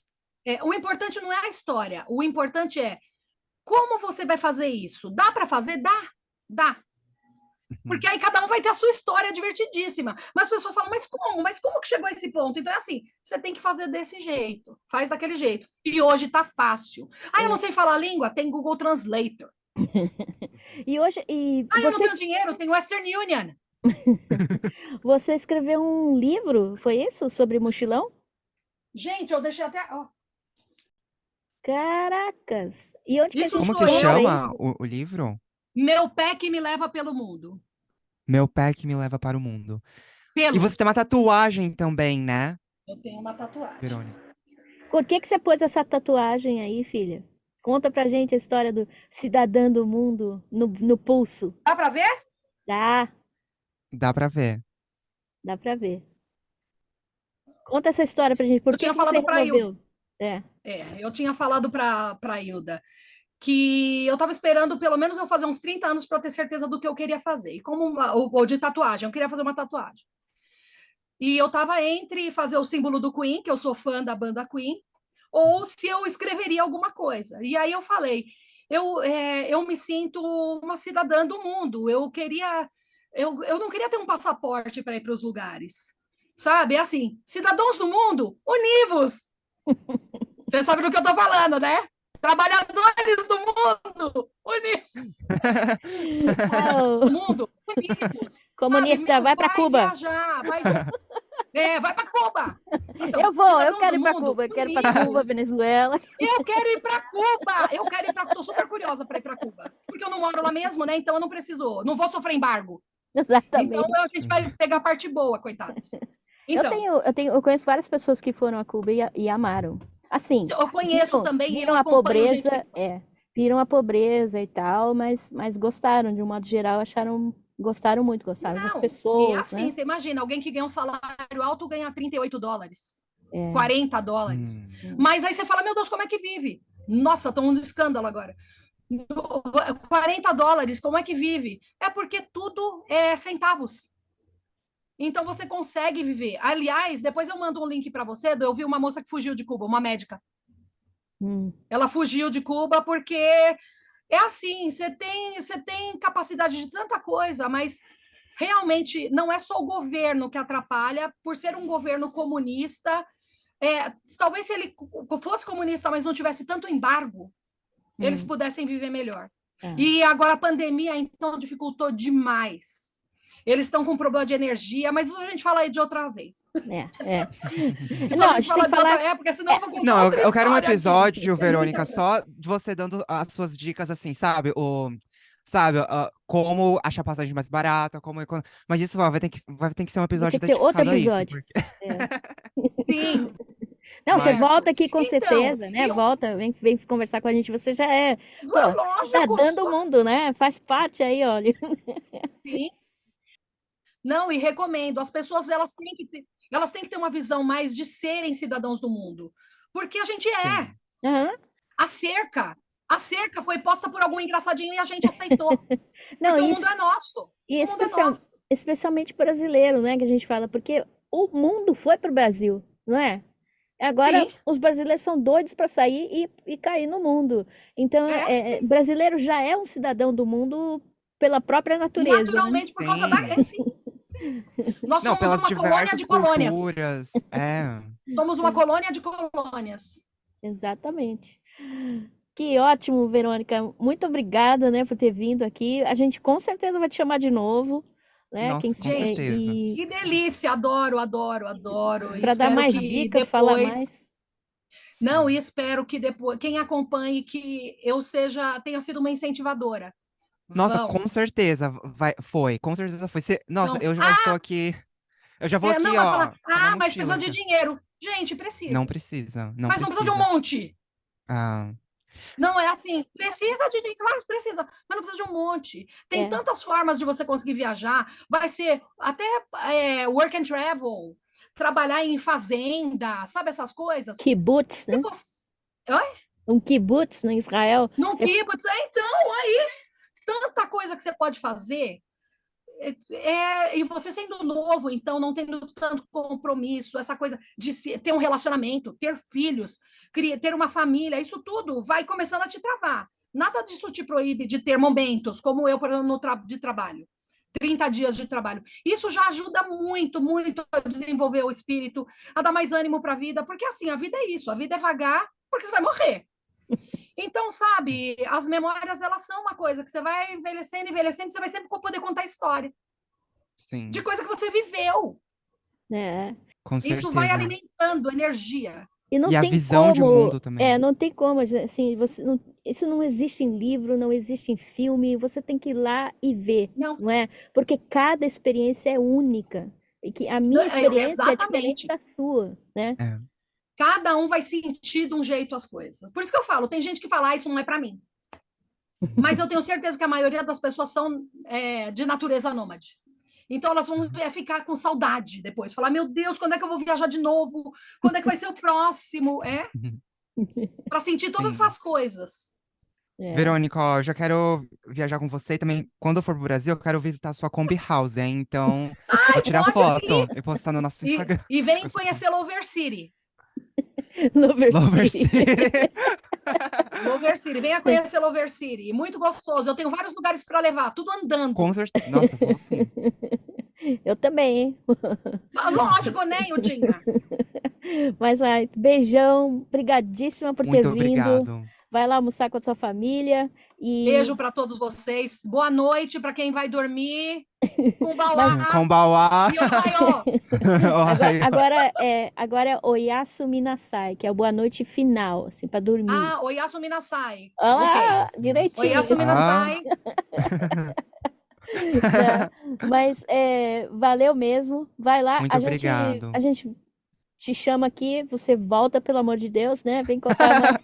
o importante não é a história, o importante é como você vai fazer isso. Dá para fazer? Dá, dá. Porque Uhum. aí cada um vai ter a sua história divertidíssima. Mas as pessoas falam, mas como? Mas como que chegou a esse ponto? Então é assim, você tem que fazer desse jeito, faz daquele jeito. E hoje tá fácil. Ah, eu não É, sei falar a língua? Tem Google Translator. E hoje, Ah, eu não tenho dinheiro, eu tenho Western Union. você escreveu um livro, foi isso? Sobre mochilão? Gente, eu deixei até. Ó, Caracas! E onde que a isso gente Como que sou encontra eu, chama isso? o livro? meu pé que me leva pelo mundo. Meu pé que me leva para o mundo. E Pelo. você tem uma tatuagem também, né, Eu tenho uma tatuagem. Verônica? Por que que você pôs essa tatuagem aí, filha? Conta pra gente a história do cidadã do mundo no pulso. Dá pra ver? Dá, Dá pra ver. dá pra ver. Conta essa história pra gente. Por Eu que tinha que você falado para Hilda. resolveu? É. Eu tinha falado para Hilda que eu estava esperando pelo menos eu fazer uns 30 anos para ter certeza do que eu queria fazer. E como ou de tatuagem, eu queria fazer uma tatuagem. E eu estava entre fazer o símbolo do Queen, que eu sou fã da banda Queen, ou se eu escreveria alguma coisa. E aí eu falei, eu me sinto uma cidadã do mundo. Eu não queria ter um passaporte para ir para os lugares, sabe? É assim, cidadãos do mundo, univos. Você sabe do que eu estou falando, né? Trabalhadores do mundo, Ah, mundo, unidos, sabe? comunista, vai pra Vai Cuba. viajar, vai para Cuba. Então, Eu cidadãos quero do ir pra mundo, Cuba, eu quero ir pra Cuba, unidos. Venezuela. Eu quero ir para Cuba. Eu quero ir para. Estou super curiosa para ir para Cuba, porque eu não moro lá mesmo, né? Então eu não preciso, não vou sofrer embargo. Então a Exatamente. gente vai pegar a parte boa, coitados. Então, Eu conheço várias pessoas que foram a Cuba e amaram. Assim, eu conheço também e eu viram a acompanho gente pobreza, que foi. viram a pobreza e tal, mas gostaram, de um modo geral, gostaram muito, gostaram das Não, e é pessoas, assim, né? você imagina, alguém que ganha um salário alto ganha US$ 38, É, US$ 40. Hum. Mas aí você fala, meu Deus, como é que vive? Nossa, estão um escândalo agora. US$ 40, como é que vive? É porque tudo é centavos. Então você consegue viver. Aliás, depois eu mando um link para você. Eu vi uma moça que fugiu de Cuba, uma médica. hum, Ela fugiu de Cuba porque é assim, você tem capacidade de tanta coisa, mas realmente não é só o governo que atrapalha, por ser um governo comunista. Talvez se ele fosse comunista, mas não tivesse tanto embargo, eles hum, pudessem viver melhor. é, E agora a pandemia, então, dificultou demais. Eles estão com problema de energia, mas isso a gente fala aí de outra vez. é. Isso a Não, a gente gente tem fala que de outra falar. época, senão É, eu vou contar Não, eu, outra eu quero um história aqui. episódio, É muita Verônica, coisa. só de você dando as suas dicas, assim, sabe? Sabe, como achar passagem mais barata, Mas isso vai ter que ser um vai ter episódio que ser outro dedicado a isso, episódio. porque... É. Sim, Não, você certo. volta aqui com Então, certeza, né? Volta, vem conversar com a gente. Você já é, pô, lógico, cidadã do mundo, né? Faz parte aí, olha. sim. Não, e recomendo. As pessoas elas têm que ter uma visão mais de serem cidadãos do mundo. Porque a gente é. Sim. Aham. A cerca. A cerca foi posta por algum engraçadinho e a gente aceitou. Não, Porque o mundo é nosso. e O mundo é nosso. especialmente brasileiro, né? Que a gente fala, porque o mundo foi pro Brasil, não é? Agora, Sim, os brasileiros são doidos para sair e cair no mundo. Então, sim. brasileiro já é um cidadão do mundo pela própria natureza, né? Naturalmente, por causa da. Sim. Sim, sim. Nós Não, somos pelas uma colônia diversas de colônias. culturas. É. Somos uma colônia de colônias. Exatamente. Que ótimo, Verônica. Muito obrigada, né, por ter vindo aqui. A gente com certeza vai te chamar de novo, né? Nossa, com Gente, certeza. E que delícia! Adoro, adoro, adoro. para dar Espero mais que dicas, falar depois. mais. Não, e Sim. espero que depois, quem acompanhe, que eu tenha sido uma incentivadora. Nossa, Vão. com certeza foi. Com certeza foi. Nossa, Não, eu já estou aqui. Eu já vou aqui, não vai falar, ó, com a minha mas mochila precisa de já. dinheiro. Gente, Não precisa. precisa, não Mas não precisa de um precisa. monte. Ah, Não é assim, precisa de dinheiro, claro que precisa, mas não precisa de um monte. Tem É, tantas formas de você conseguir viajar. Vai ser até work and travel, trabalhar em fazenda, sabe essas coisas? kibbutz, E né? você, oi? Um kibbutz no Israel. Num Você kibbutz, então, aí, tanta coisa que você pode fazer. E você sendo novo, então, não tendo tanto compromisso, essa coisa de ter um relacionamento, ter filhos, ter uma família, isso tudo vai começando a te travar. Nada disso te proíbe de ter momentos, como eu, por exemplo, de trabalho. 30 dias de trabalho. Isso já ajuda muito, muito a desenvolver o espírito, a dar mais ânimo para a vida, porque assim, a vida é isso, a vida é vagar, porque você vai morrer. Então, sabe, as memórias, elas são uma coisa que você vai envelhecendo, envelhecendo, você vai sempre poder contar história de Sim, coisa que você viveu. né? com Isso vai certeza. alimentando energia. E não E a tem visão de como, mundo também. não tem como, assim, isso não existe em livro, não existe em filme, você tem que ir lá e ver, Não, não é? Porque cada experiência é única. E que a minha experiência é diferente exatamente. da sua, né? É. Cada um vai sentir de um jeito as coisas. Por isso que eu falo, tem gente que fala, isso não é para mim. Mas eu tenho certeza que a maioria das pessoas são de natureza nômade. Então elas vão ficar com saudade depois, falar: meu Deus, quando é que eu vou viajar de novo? Quando é que vai ser o próximo? Para sentir todas Sim. essas coisas. É. Verônica, ó, eu já quero viajar com você e também. Quando eu for pro Brasil, eu quero visitar a sua Kombi House, hein? Então, vou tirar Pode foto vir. e postar no nosso Instagram. E vem conhecer Lover City. Lover Lover City. City. Lover City, venha conhecer Lover City. Muito gostoso. Eu tenho vários lugares para levar, tudo Com andando. certeza. Nossa, vou sim. Eu também, hein? Lógico, né, Yudinha? Mas, ai, beijão, brigadíssima por ter Muito vindo. obrigado. Vai lá almoçar com a sua família Beijo e para todos vocês. Boa noite para quem vai dormir. mas Kumbauá Kombawá. e Ohayô. Ohayou. agora é Oyasu Minasai, que é o boa noite final, assim, para dormir. Ah, Oyasu Minasai. Olha Ok. lá, Nossa, Oyasu direitinho. Ah. Minasai. Né? Mas valeu mesmo. Vai lá, Muito a obrigado. gente te chama aqui, você volta, pelo amor de Deus, né? Vem contar mais.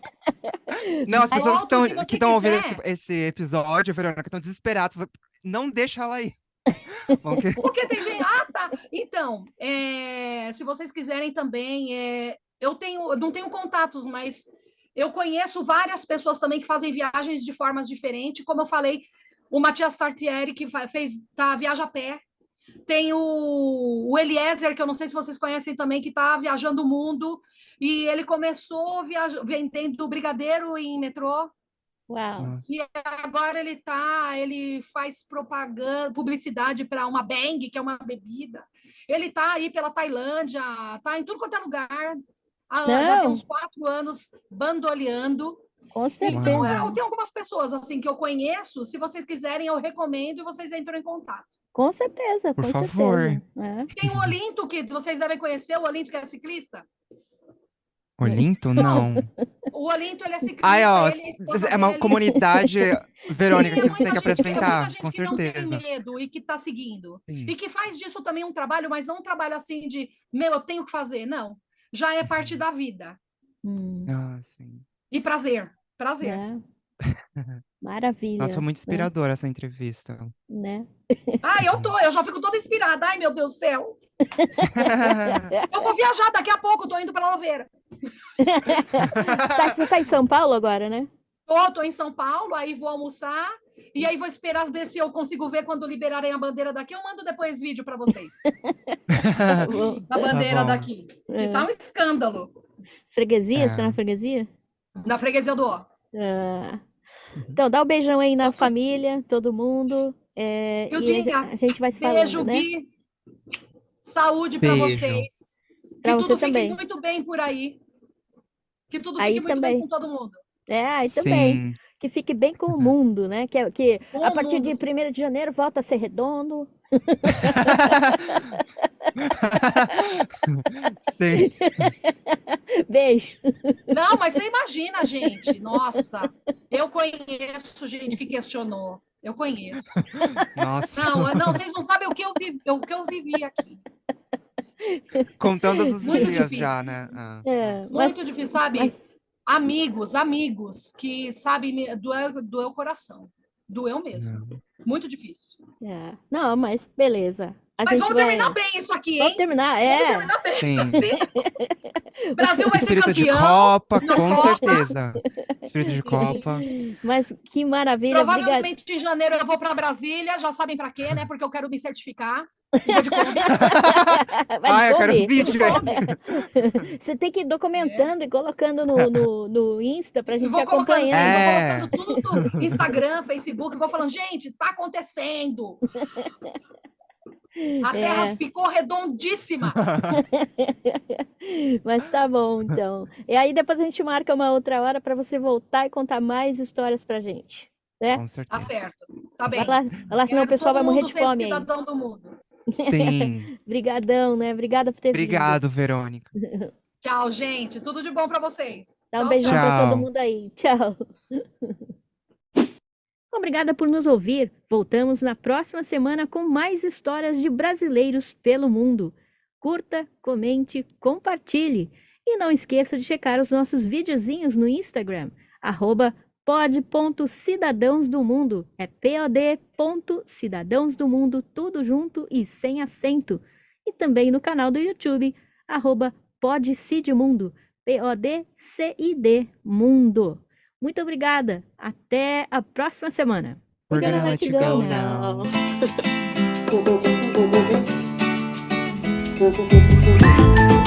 Não, as pessoas Volto se que você estão ouvindo esse, quiser. esse episódio, Verônica, estão desesperados. Não deixa ela aí. Vamos que... Porque tem gente. Ah, tá. Então, se vocês quiserem também, eu não tenho contatos, mas eu conheço várias pessoas também que fazem viagens de formas diferentes. Como eu falei, o Matias Tartieri, que viaja a pé. Tem o Eliezer, que eu não sei se vocês conhecem também, que está viajando o mundo. E ele começou vendendo brigadeiro em metrô. Uau. Nossa. E agora ele faz propaganda, publicidade para uma Bang, que é uma bebida. Ele tá aí pela Tailândia, tá em tudo quanto é lugar. Já tem uns Não, 4 anos bandoleando. com Então, certeza. eu tenho algumas pessoas assim que eu conheço. Se vocês quiserem, eu recomendo e vocês entram em contato. Com certeza, Por com favor. certeza. É. Tem o Olinto, que vocês devem conhecer, o Olinto que é ciclista. Olinto? Bom, Não. o Olinto, ele é Ai, ciclista, ó, ele e a esposa é uma dele. comunidade, Verônica, que você tem que É muita apresentar, com gente que não tem certeza. medo e que está seguindo. Sim. E que faz disso também um trabalho, mas não um trabalho assim de, meu, eu tenho que fazer. Não. Já é parte Uhum. da vida. Hum, Ah, sim. E prazer. Prazer. né? Nossa, foi Maravilha, muito né? inspiradora essa entrevista. Né? Ah, eu já fico toda inspirada. Ai, meu Deus do céu. Eu vou viajar daqui a pouco, tô indo para Louveira. Você tá em São Paulo agora, né? Tô em São Paulo, aí vou almoçar. E aí vou esperar ver se eu consigo ver quando liberarem a bandeira daqui. Eu mando depois vídeo para vocês. Tá bom. Da Tá bandeira bom. daqui. Que tá É. um escândalo. Freguesia? Você é na É. freguesia? Na freguesia do Ó. Ah, Uhum. então, dá um beijão aí na Eu tô família, todo mundo. E o E Dinha, a gente vai se falando, beijo, né? Gui. Saúde para Beijo. vocês. Que Pra você tudo fique também. muito bem por aí. Que tudo Aí fique muito bem também. com todo mundo. Aí também. Sim. Que fique bem com o mundo, né? Que Com a o partir mundo. de 1º de janeiro volta a ser redondo. Sim. Beijo. Não, mas você imagina, gente. Nossa, eu conheço gente que questionou. Eu conheço. Nossa. Não, vocês não sabem o que eu vivi aqui. Contando os Muito dias já, difícil. né? Ah, É, nossa. Muito difícil, sabe? mas Amigos que, sabe, doeu o coração. Doeu mesmo. Não. Muito difícil. não, mas beleza. A Mas gente vamos terminar vai. bem isso aqui, Vamos hein? terminar? Vamos terminar bem. Sim. Assim, o Brasil vai ser Espírito de campeão Copa, na com Copa. certeza. Espírito de Copa. Mas que maravilha, obrigada. Provavelmente em janeiro eu vou para Brasília, já sabem para quê, né? Porque eu quero me certificar. E vou de Kombi. Vai de Ai, eu quero Kombi. Vou de vídeo aí. Kombi. Você tem que ir documentando e colocando no Insta pra E gente ir vou colocando, sim, acompanhando. vou É. colocando tudo no Instagram, Facebook, vou falando, gente, tá acontecendo. A Terra É. ficou redondíssima. Mas tá bom, então. E aí depois a gente marca uma outra hora para você voltar e contar mais histórias pra gente, né? Com Tá certeza. certo. Tá Vai bem. lá, senão o Quero pessoal vai todo morrer mundo de sendo fome aí. cidadão do mundo. Sim. Brigadão, né? Obrigada por ter vindo. Obrigado, Verônica. Tchau, gente. Tudo de bom para vocês. Dá um Tchau, beijão tchau. para todo Tchau. mundo aí. Tchau. Obrigada por nos ouvir. Voltamos na próxima semana com mais histórias de brasileiros pelo mundo. Curta, comente, compartilhe. E não esqueça de checar os nossos videozinhos no Instagram, @pod.cidadãosdomundo. É pod.cidadãosdomundo, tudo junto e sem acento. E também no canal do YouTube, @podcidmundo, PODCID Mundo. Muito obrigada. Até a próxima semana. We're gonna let you go now. now.